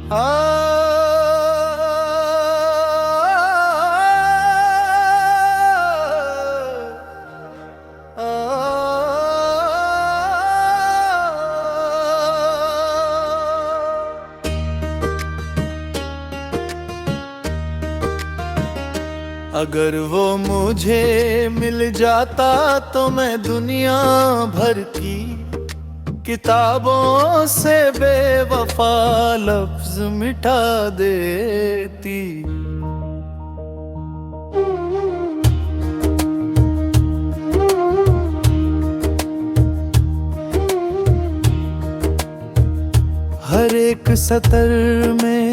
आ, अगर वो मुझे मिल जाता तो मैं दुनिया भर की किताबों से बेवफा लफ्ज मिटा देती। हर एक सतर में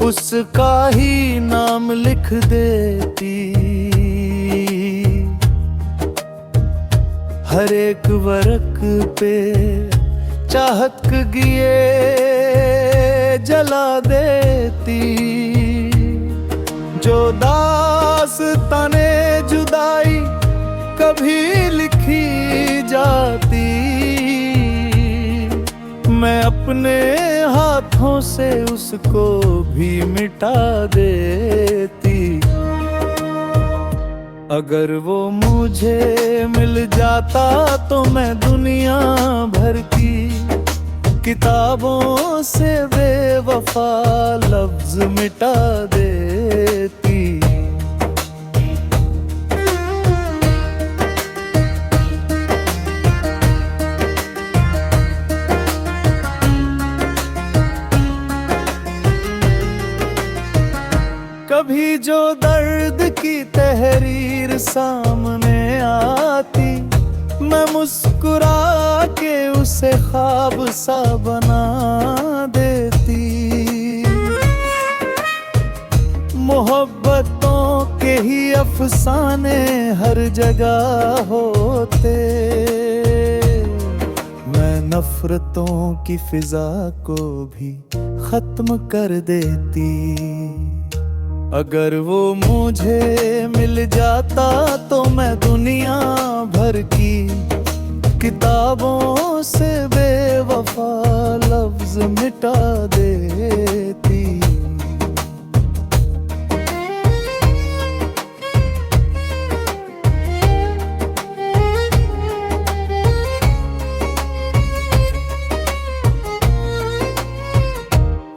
उसका ही नाम लिख देती। हर एक वर्क पे चाहत के दिए जला देती। जो दास्ताने जुदाई कभी लिखी जाती, मैं अपने हाथों से उसको भी मिटा देती। अगर वो मुझे मिल जाता तो मैं दुनिया भर की किताबों से बेवफा लफ्ज मिटा देती। कभी जो दर्द की तहरीर सामने आती, मैं मुस्कुरा के उसे ख्वाब सा बना देती। मोहब्बतों के ही अफसाने हर जगह होते, मैं नफरतों की फिजा को भी खत्म कर देती। अगर वो मुझे मिल जाता तो मैं दुनिया भर की किताबों से बेवफा लफ्ज मिटा देती।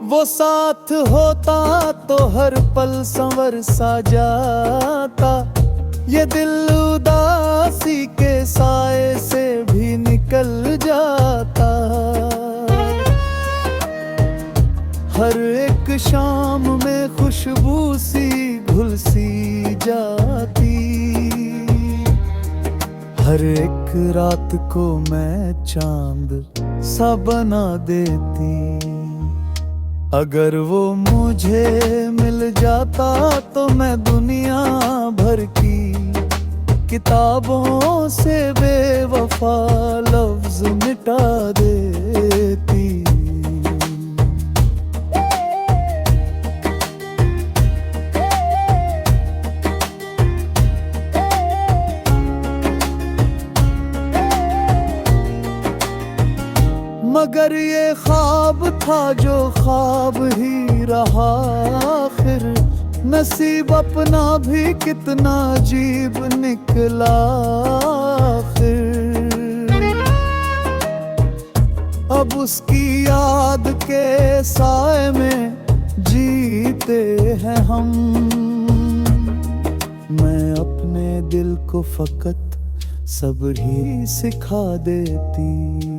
वो साथ होता तो हर पल संवर सा जाता। ये दिल उदासी के साए से भी निकल जाता। हर एक शाम में खुशबू सी घुल सी जाती। हर एक रात को मैं चांद सा बना देती। अगर वो मुझे मिल जाता तो मैं दुनिया भर की किताबों से बेवफा लफ्ज मिटा देती। मगर ये ख्वाब था जो ख्वाब ही रहा आखिर। नसीब अपना भी कितना अजीब निकला आखिर। अब उसकी याद के साए में जीते हैं हम। मैं अपने दिल को फकत सब्र ही सिखा देती।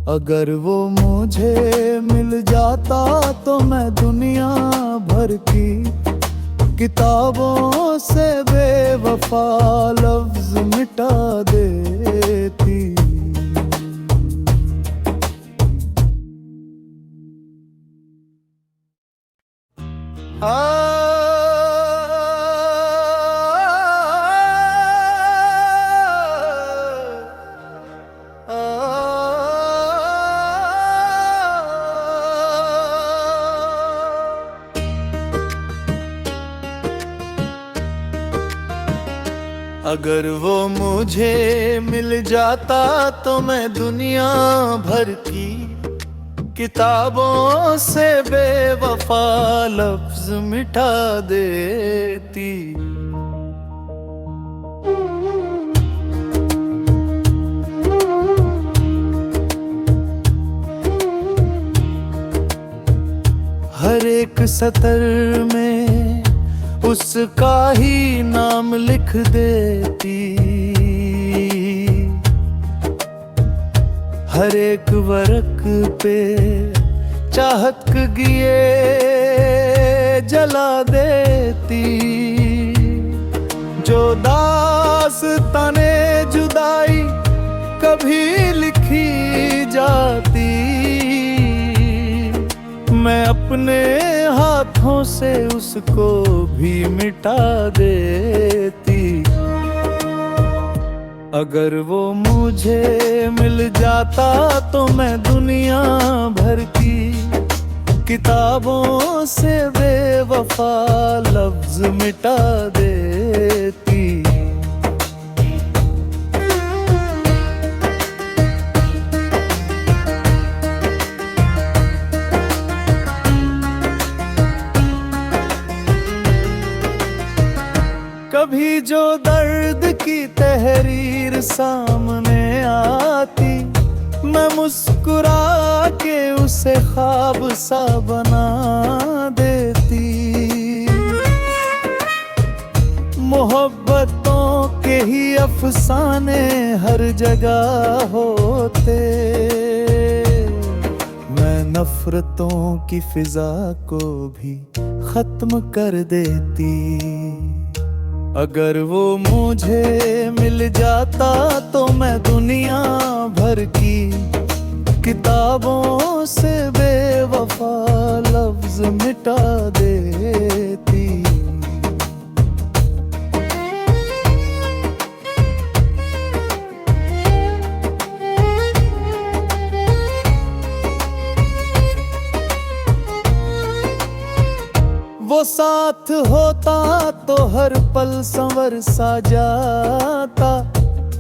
अगर वो मुझे मिल जाता तो मैं दुनिया भर की किताबों से बेवफा लफ्ज मिटा देती। अगर वो मुझे मिल जाता तो मैं दुनिया भर की किताबों से बेवफा लफ्ज मिटा देती। हर एक सतर में उसका ही नाम लिख देती। हर एक वर्क पे चाहत गिए जला देती। जो दास्ताने जुदाई कभी लिखी जाती, मैं अपने हाथों से उसको भी मिटा देती। अगर वो मुझे मिल जाता तो मैं दुनिया भर की किताबों से बेवफा लफ्ज मिटा देती। कभी जो दर्द की तहरीर सामने आती, मैं मुस्कुरा के उसे ख्वाब सा बना देती। मोहब्बतों के ही अफसाने हर जगह होते, मैं नफरतों की फिजा को भी खत्म कर देती। अगर वो मुझे मिल जाता तो मैं दुनिया भर की किताबों से बेवफा लफ्ज मिटा देती। वो साथ होता तो हर पल संवर सा जाता।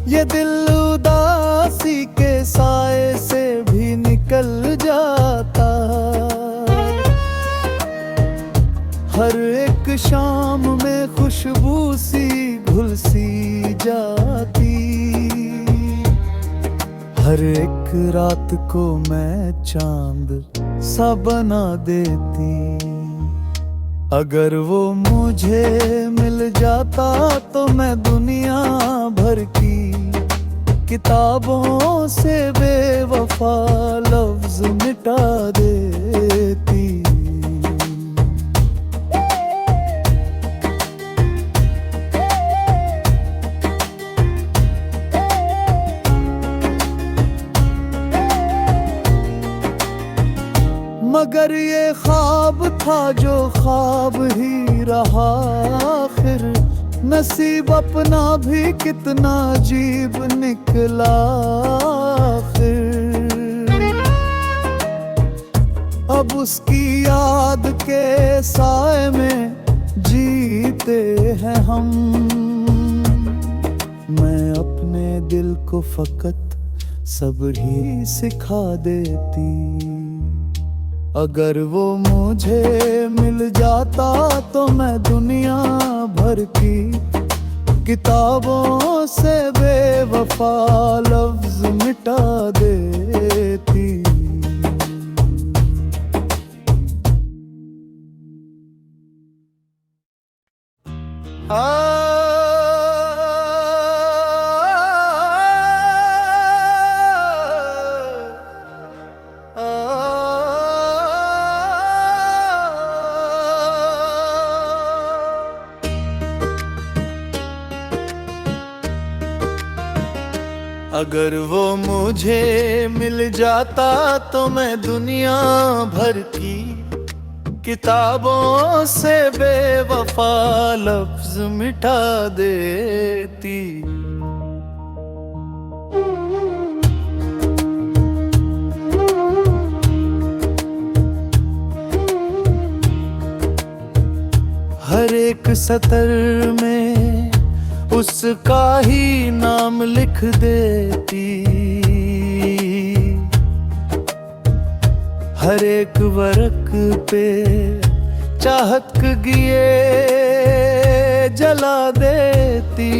ये दिल उदासी के साए से भी निकल जाता। हर एक शाम में खुशबू सी घुल सी जाती। हर एक रात को मैं चांद सा बना देती। अगर वो मुझे मिल जाता तो मैं दुनिया भर की किताबों से बेवफा लफ्ज मिटा देती। मगर ये ख्वाब था जो ख्वाब ही रहा आखिर। नसीब अपना भी कितना अजीब निकला आखिर। अब उसकी याद के साए में जीते हैं हम। मैं अपने दिल को फकत सब्र ही सिखा देती। अगर वो मुझे मिल जाता तो मैं दुनिया भर की किताबों से बेवफा लफ्ज मिटा देती। अगर वो मुझे मिल जाता तो मैं दुनिया भर की किताबों से बेवफा लफ्ज मिटा देती। हर एक सतर में उसका ही नाम लिख देती। हर एक वर्क पे चाहत गिए जला देती।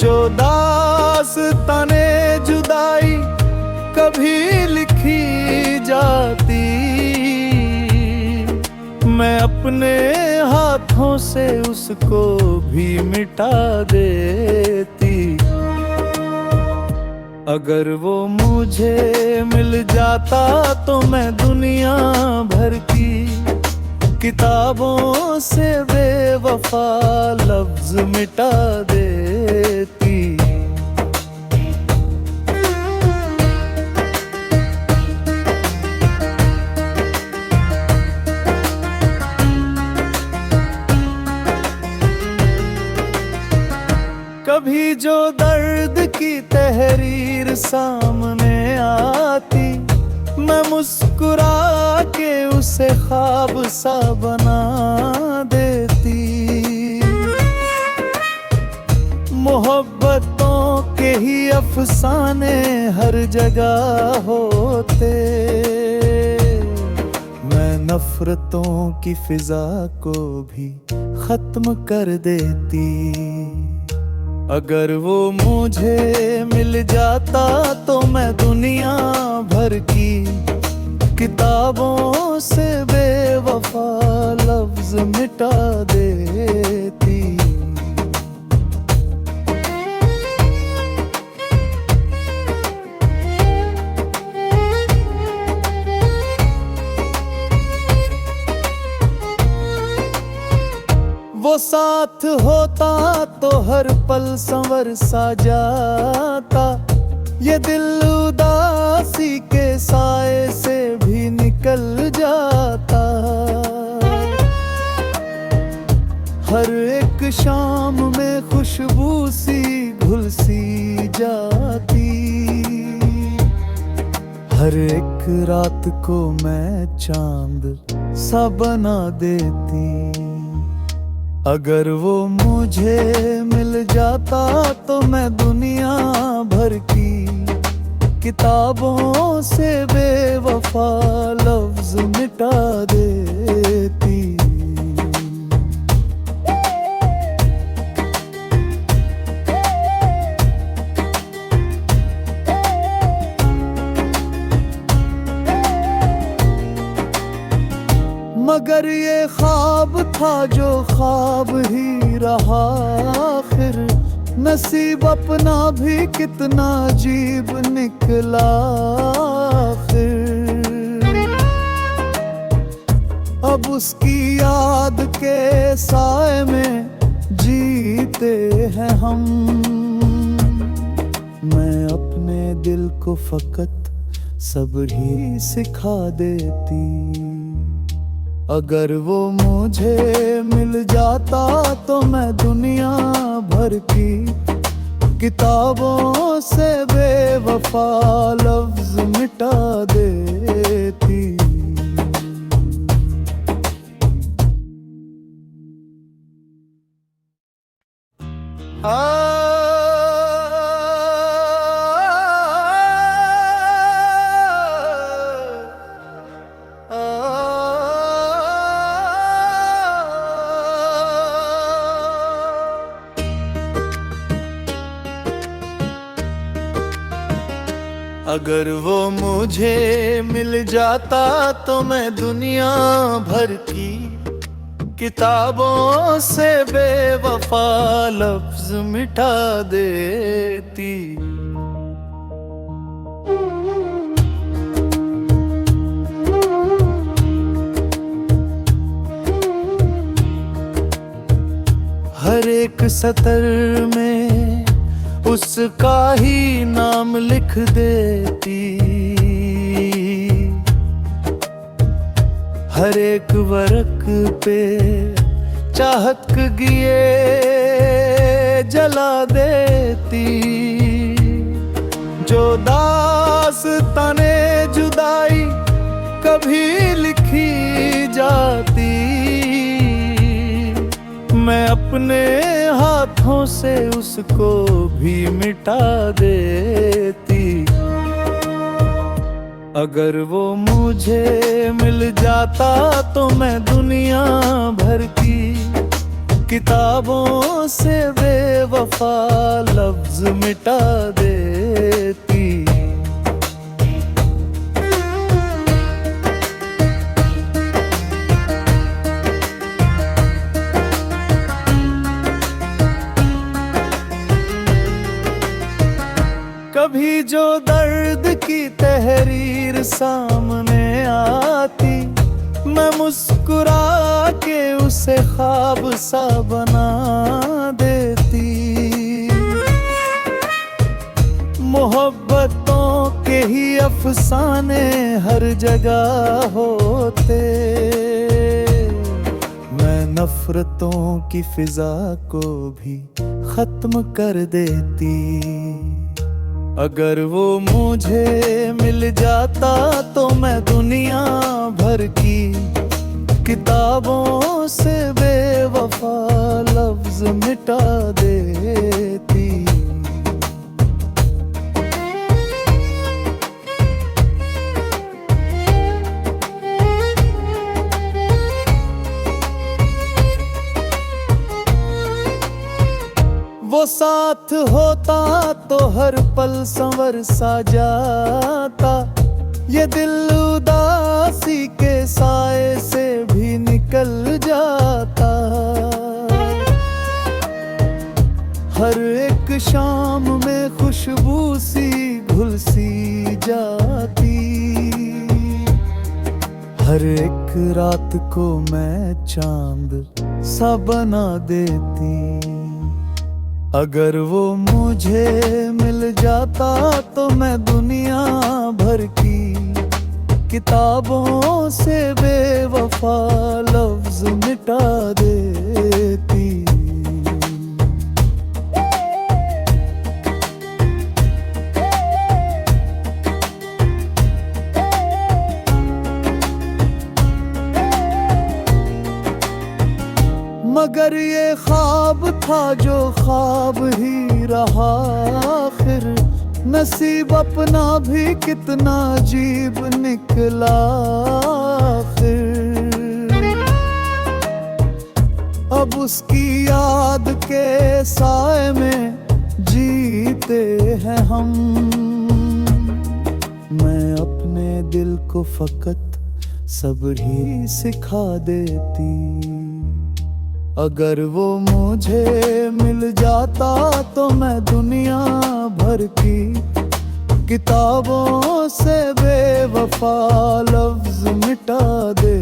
जो दास्ताने जुदाई कभी लिखी जाती, मैं अपने हाथों से उसको भी मिटा देती। अगर वो मुझे मिल जाता तो मैं दुनिया भर की किताबों से बेवफा लफ्ज मिटा देती। कभी जो दर्द की तहरीर सामने आती, मैं मुस्कुरा के उसे ख्वाब सा बना देती। मोहब्बतों के ही अफसाने हर जगह होते, मैं नफरतों की फिजा को भी खत्म कर देती। अगर वो मुझे मिल जाता तो मैं दुनिया भर की किताबों से बेवफा लफ्ज मिटा देती। वो साथ होता तो हर पल संवर सा जाता, ये दिल उदासी के साए से भी निकल जाता। हर एक शाम में खुशबू सी घुल सी जाती, हर एक रात को मैं चांद सा बना देती। अगर वो मुझे मिल जाता तो मैं दुनिया भर की किताबों से बेवफा लफ्ज मिटा देती। मगर ये ख्वाब था जो ख्वाब ही रहा, आखिर नसीब अपना भी कितना अजीब निकला। फिर अब उसकी याद के साए में जीते हैं हम, मैं अपने दिल को फकत सब्र ही सिखा देती। अगर वो मुझे मिल जाता तो मैं दुनिया भर की किताबों से बेवफा लफ्ज मिटा देती। अगर वो मुझे मिल जाता तो मैं दुनिया भर की किताबों से बेवफा लफ्ज मिटा देती। हर एक सतर में उसका ही नाम लिख देती, हर एक वर्क पे चाहत गिए जला देती। जो दास्ताने जुदाई कभी लिखी जाती, मैं अपने हाथों से उसको भी मिटा देती। अगर वो मुझे मिल जाता तो मैं दुनिया भर की किताबों से बेवफा लफ्ज मिटा देती। कभी जो दर्द की तहरीर सामने आती, मैं मुस्कुरा के उसे ख्वाब सा बना देती। मोहब्बतों के ही अफसाने हर जगह होते, मैं नफरतों की फिजा को भी खत्म कर देती। अगर वो मुझे मिल जाता तो मैं दुनिया भर की किताबों से बेवफा लफ्ज मिटा देती। वो साथ होता तो हर पल संवर सा जाता, ये दिल उदासी के साए से भी निकल जाता। हर एक शाम में खुशबू सी घुल सी जाती, हर एक रात को मैं चांद सा बना देती। अगर वो मुझे मिल जाता तो मैं दुनिया भर की किताबों से बेवफा लफ्ज मिटा देती। मगर ये ख्वाब था जो ख्वाब ही रहा आखिर, नसीब अपना भी कितना अजीब निकला आखिर। अब उसकी याद के साए में जीते हैं हम, मैं अपने दिल को फकत सब्र ही सिखा देती। अगर वो मुझे मिल जाता तो मैं दुनिया भर की किताबों से बेवफा लफ्ज मिटा दे।